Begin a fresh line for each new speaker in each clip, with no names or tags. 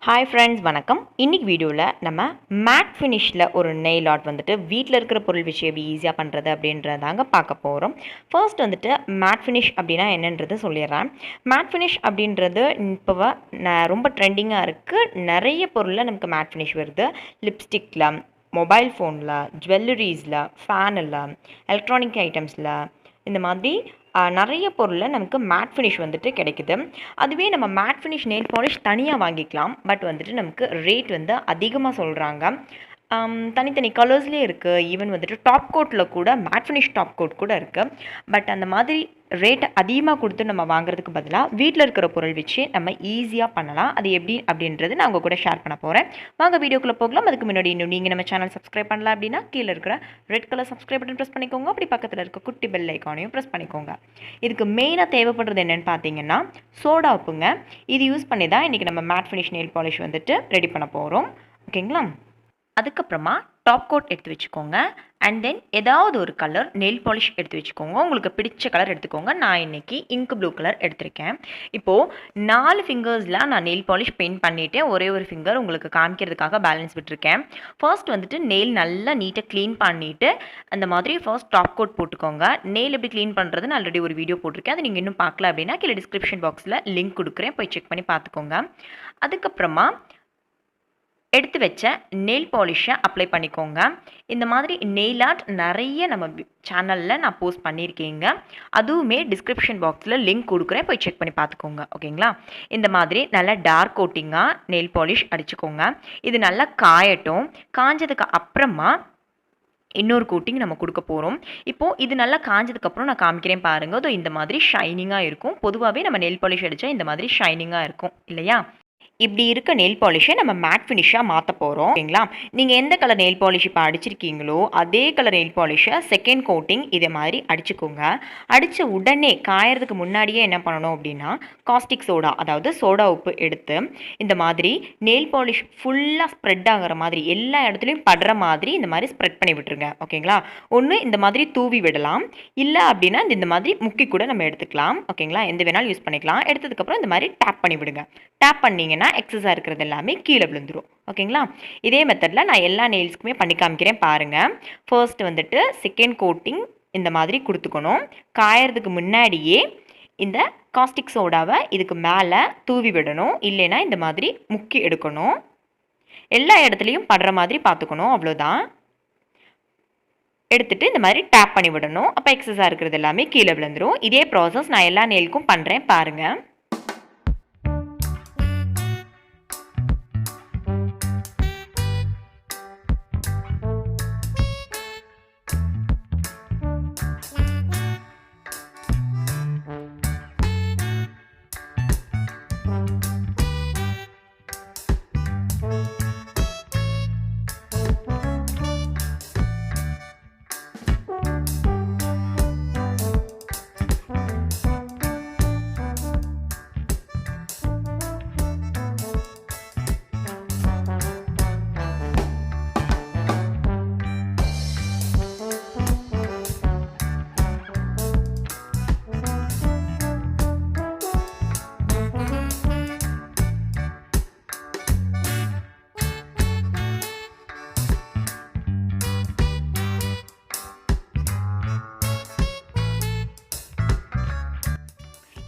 Hi friends, வணக்கம். இன்னைக்கு வீடியோவில் நம்ம மேட் ஃபினிஷில் ஒரு நெயில் ஆர்ட் வந்துட்டு வீட்டில் இருக்கிற பொருள் வச்சு எப்படி ஈஸியாக பண்ணுறது அப்படின்றதாங்க பார்க்க போகிறோம். ஃபர்ஸ்ட் வந்துட்டு மேட் ஃபினிஷ் அப்படின்னா என்னன்றது சொல்லிடுறேன். மேட் ஃபினிஷ் அப்படின்றது இப்போ ரொம்ப ட்ரெண்டிங்காக இருக்குது. நிறைய பொருளில் நமக்கு மேட் ஃபினிஷ் வருது. லிப்ஸ்டிக்கில், மொபைல் ஃபோனில், ஜுவல்லரிஸில், ஃபேனில், எலக்ட்ரானிக் ஐட்டம்ஸில், இந்த மாதிரி நிறைய பொருளில் நமக்கு மேட் ஃபினிஷ் வந்துட்டு கிடைக்குது. அதுவே நம்ம மேட் ஃபினிஷ் நெயில் பாலிஷ் தனியாக வாங்கிக்கலாம். பட் வந்துட்டு நமக்கு ரேட் வந்து அதிகமாக சொல்கிறாங்க. தனித்தனி கலர்ஸ்லேயே இருக்குது. ஈவன் வந்துட்டு டாப் கோட்டில் கூட மேட் ஃபினிஷ் டாப் கோட் கூட இருக்குது. பட் அந்த மாதிரி ரேட் அதிகமாக கொடுத்து நம்ம வாங்குறதுக்கு பதிலாக வீட்டில் இருக்கிற பொருள் வச்சு நம்ம ஈஸியாக பண்ணலாம். அது எப்படி அப்படின்றது நான் உங்கள் கூட ஷேர் பண்ண போகிறேன். வாங்க வீடியோக்குள்ளே போகலாம். அதுக்கு முன்னாடி இன்னும் நீங்கள் நம்ம சேனல் சப்ஸ்கிரைப் பண்ணலாம் அப்படின்னா கீழே இருக்கிற red colour subscribe button press பண்ணிக்கோங்க. அப்படி பக்கத்தில் இருக்க குட்டி பெல் ஐக்கானையும் ப்ரெஸ் பண்ணிக்கோங்க. இதுக்கு மெயினாக தேவைப்படுறது என்னென்னு பார்த்தீங்கன்னா சோடா உப்புங்க. இது யூஸ் பண்ணி தான் இன்றைக்கி நம்ம மேட் ஃபினிஷ் நெயில் பாலிஷ் வந்துட்டு ரெடி பண்ண போகிறோம். ஓகேங்களா? அதுக்கப்புறமா டாப் கோட் எடுத்து வச்சுக்கோங்க. அண்ட் தென் ஏதாவது ஒரு கலர் நெயில் பாலிஷ் எடுத்து வச்சுக்கோங்க. உங்களுக்கு பிடிச்ச கலர் எடுத்துக்கோங்க. நான் இன்றைக்கி இங்க் ப்ளூ கலர் எடுத்திருக்கேன். இப்போது 4 ஃபிங்கர்ஸில் நான் நெயில் பாலிஷ் பெயிண்ட் பண்ணிவிட்டு ஒரே ஒரு ஃபிங்கர் உங்களுக்கு காமிக்கிறதுக்காக பேலன்ஸ் விட்டுருக்கேன். ஃபர்ஸ்ட் வந்துட்டு நெயில் நல்லா நீட்டாக க்ளீன் பண்ணிவிட்டு அந்த மாதிரி ஃபர்ஸ்ட் டாப் கோட் போட்டுக்கோங்க. நெயில் எப்படி க்ளீன் பண்ணுறது நான் ஆல்ரெடி ஒரு வீடியோ போட்டிருக்கேன். அது நீங்கள் இன்னும் பார்க்கல அப்படின்னா கீழே டிஸ்கிரிப்ஷன் பாக்ஸில் லிங்க் கொடுக்குறேன், போய் செக் பண்ணி பார்த்துக்கோங்க. அதுக்கப்புறமா எடுத்து வச்ச நெயில் பாலிஷை அப்ளை பண்ணிக்கோங்க. இந்த மாதிரி நெயில் ஆர்ட் நிறைய நம்ம சேனலில் நான் போஸ்ட் பண்ணியிருக்கேங்க. அதுவுமே டிஸ்கிரிப்ஷன் பாக்ஸில் லிங்க் கொடுக்குறேன், போய் செக் பண்ணி பார்த்துக்கோங்க. ஓகேங்களா? இந்த மாதிரி நல்லா டார்க் கோட்டிங்காக நெயில் பாலிஷ் அடிச்சுக்கோங்க. இது நல்லா காயட்டும். காஞ்சதுக்கு அப்புறமா இன்னொரு கோட்டிங் நம்ம கொடுக்க போகிறோம். இப்போது இது நல்லா காஞ்சதுக்கப்புறம் நான் காமிக்கிறேன் பாருங்கள். அதோ இந்த மாதிரி ஷைனிங்காக இருக்கும். பொதுவாகவே நம்ம நெயில் பாலிஷ் அடித்தா இந்த மாதிரி ஷைனிங்காக இருக்கும் இல்லையா? இப்படி இருக்க நெயில் பாலிஷை நம்ம மேட் ஃபினிஷாக மாற்ற போகிறோம். ஓகேங்களா? நீங்கள் எந்த கலர் நெயில் பாலிஷ் இப்போ அடிச்சிருக்கீங்களோ அதே கலர் நெயில் பாலிஷை செகண்ட் கோட்டிங் இதே மாதிரி அடிச்சுக்கோங்க. அடித்த உடனே காயறதுக்கு முன்னாடியே என்ன பண்ணணும் அப்படின்னா காஸ்டிக் சோடா, அதாவது சோடா உப்பு எடுத்து இந்த மாதிரி நெயில் பாலிஷ் ஃபுல்லாக ஸ்ப்ரெட் ஆகிற மாதிரி எல்லா இடத்துலையும் படுற மாதிரி இந்த மாதிரி ஸ்ப்ரெட் பண்ணி விட்டுருங்க. ஓகேங்களா? ஒன்று இந்த மாதிரி தூவி விடலாம், இல்லை அப்படின்னா இந்த மாதிரி முக்கி கூட நம்ம எடுத்துக்கலாம். ஓகேங்களா? எந்த வேணாலும் யூஸ் பண்ணிக்கலாம். எடுத்ததுக்கப்புறம் இந்த மாதிரி டேப் பண்ணி விடுங்க. டேப் பண்ணிங்கன்னா எக்ஸஸாக இருக்கிறது எல்லாமே கீழே விழுந்துடும். ஓகேங்களா? இதே மெத்தடில் நான் எல்லா நெயில்ஸ்க்குமே பண்ணி காமிக்கிறேன் பாருங்கள். ஃபர்ஸ்ட் வந்துட்டு செகண்ட் கோட்டிங் இந்த மாதிரி கொடுத்துக்கணும். காயறதுக்கு முன்னாடியே இந்த காஸ்டிக் சோடாவை இதுக்கு மேலே தூவி விடணும், இல்லைன்னா இந்த மாதிரி முக்கி எடுக்கணும். எல்லா இடத்துலையும் படுற மாதிரி பார்த்துக்கணும். அவ்வளோதான். எடுத்துகிட்டு இந்த மாதிரி டேப் பண்ணி விடணும். அப்போ எக்ஸஸாக இருக்கிறது எல்லாமே கீழே விழுந்துடும். இதே ப்ராசஸ் நான் எல்லா நெயிலுக்கும் பண்ணுறேன் பாருங்கள்.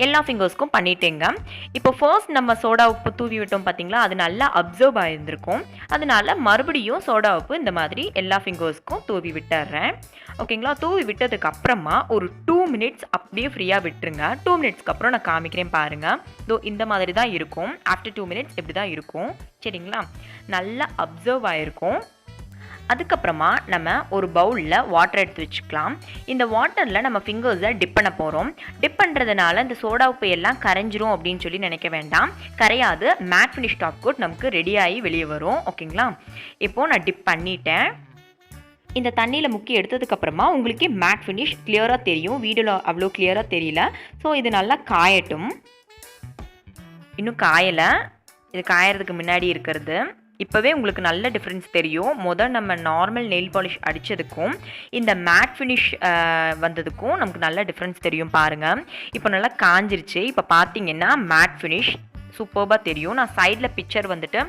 எல்லா ஃபிங்கர்ஸ்க்கும் பண்ணிட்டேங்க. இப்போ ஃபர்ஸ்ட் நம்ம சோடா உப்பு தூவி விட்டோம் பார்த்தீங்களா, அது நல்லா அப்சர்வ் ஆகியிருந்திருக்கும். அதனால மறுபடியும் சோடா உப்பு இந்த மாதிரி எல்லா ஃபிங்கர்ஸ்க்கும் தூவி விட்டுறேன். ஓகேங்களா? தூவி விட்டதுக்கு அப்புறமா ஒரு 2 மினிட்ஸ் அப்படியே ஃப்ரீயாக விட்டுருங்க. 2 மினிட்ஸ்க்கு அப்புறம் நான் காமிக்கிறேன் பாருங்கள். இதோ இந்த மாதிரி தான் இருக்கும். ஆஃப்டர் 2 மினிட்ஸ் இப்படி தான் இருக்கும். சரிங்களா? நல்லா அப்சர்வ் ஆகிருக்கும். அதுக்கப்புறமா நம்ம ஒரு பவுலில் வாட்டர் எடுத்து வச்சுக்கலாம். இந்த வாட்டரில் நம்ம ஃபிங்கர்ஸை டிப் பண்ண போகிறோம். டிப் பண்ணுறதுனால இந்த சோடா உப்பு எல்லாம் கரைஞ்சிரும் அப்படின்னு சொல்லி நினைக்க வேண்டாம். கரையாது. மேட் ஃபினிஷ் டாப் கோட் நமக்கு ரெடியாகி வெளியே வரும். ஓகேங்களா? இப்போது நான் டிப் பண்ணிட்டேன். இந்த தண்ணியில் முக்கி எடுத்ததுக்கப்புறமா உங்களுக்கே மேட் ஃபினிஷ் கிளியராக தெரியும். வீடியோவில் அவ்வளோ கிளியராக தெரியல. ஸோ இது நல்லா காயட்டும். இன்னும் காயலை. இது காயறதுக்கு முன்னாடி இருக்கிறது. இப்போவே உங்களுக்கு நல்ல டிஃப்ரென்ஸ் தெரியும். நம்ம நார்மல் நெயில் பாலிஷ் அடித்ததுக்கும் இந்த மேட் ஃபினிஷ் வந்ததுக்கும் நமக்கு நல்ல டிஃப்ரென்ஸ் தெரியும் பாருங்கள். இப்போ நல்லா காஞ்சிருச்சு. இப்போ பார்த்தீங்கன்னா மேட் ஃபினிஷ் சூப்பராக தெரியும். நான் சைடில் பிக்சர் வந்துட்டு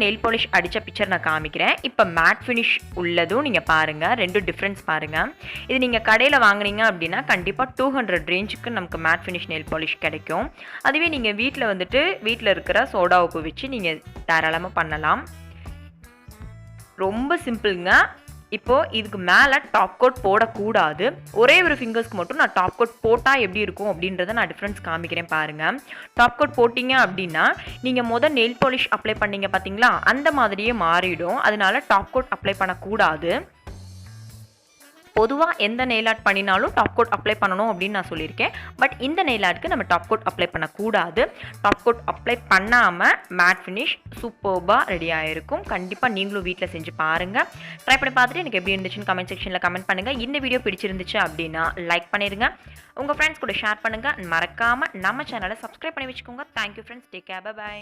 நெயில் பாலிஷ் அடித்த பிக்சர் நான் காமிக்கிறேன். இப்போ மேட் ஃபினிஷ் உள்ளதும் நீங்கள் பாருங்கள், 2 டிஃப்ரென்ஸ் பாருங்கள். இது நீங்கள் கடையில் வாங்கினீங்க அப்படின்னா கண்டிப்பாக 200 ரேஞ்சுக்கு நமக்கு மேட் ஃபினிஷ் நெயில் பாலிஷ் கிடைக்கும். அதுவே நீங்கள் வீட்டில் வந்துட்டு வீட்டில் இருக்கிற சோடா உப்பு வச்சு நீங்கள் தாராளமாக பண்ணலாம். ரொம்ப சிம்பிளுங்க. இப்போது இதுக்கு மேலே டாப் கோட் போடக்கூடாது. ஒரே ஒரு ஃபிங்கர்ஸ்க்கு மட்டும் நான் டாப் கோட் போட்டால் எப்படி இருக்கும் அப்படின்றத நான் டிஃப்ரென்ஸ் காமிக்கிறேன் பாருங்கள். டாப் கோட் போட்டிங்க அப்படின்னா நீங்கள் நெயில் பாலிஷ் அப்ளை பண்ணீங்க பார்த்தீங்களா, அந்த மாதிரியே மாறிடும். அதனால டாப் கோட் அப்ளை பண்ணக்கூடாது. பொதுவாக எந்த நெயில் ஆர்ட் பண்ணினாலும் டாப் கோட் அப்ளை பண்ணணும் அப்படின்னு நான் சொல்லியிருக்கேன். பட் இந்த நெயில் ஆர்ட்க்கு நம்ம டாப் கோட் அப்ளை பண்ணக்கூடாது. டாப் கோட் அப்ளை பண்ணாமல் மேட் ஃபினிஷ் சூப்பர்பாக ரெடி ஆகிருக்கும். கண்டிப்பாக நீங்களும் வீட்டில் செஞ்சு பாருங்கள். ட்ரை பண்ணி பார்த்துட்டு எனக்கு எப்படி இருந்துச்சுன்னு கமெண்ட் செக்ஷனில் கமெண்ட் பண்ணுங்கள். இந்த வீடியோ பிடிச்சிருந்துச்சு அப்படின்னா லைக் பண்ணிடுங்க. உங்கள் ஃப்ரெண்ட்ஸ் கூட ஷேர் பண்ணுங்கள். மறக்காமல் நம்ம சேனலை சப்ஸ்கிரைப் பண்ணி வச்சுக்கோங்க. Thank you friends. Take care. By.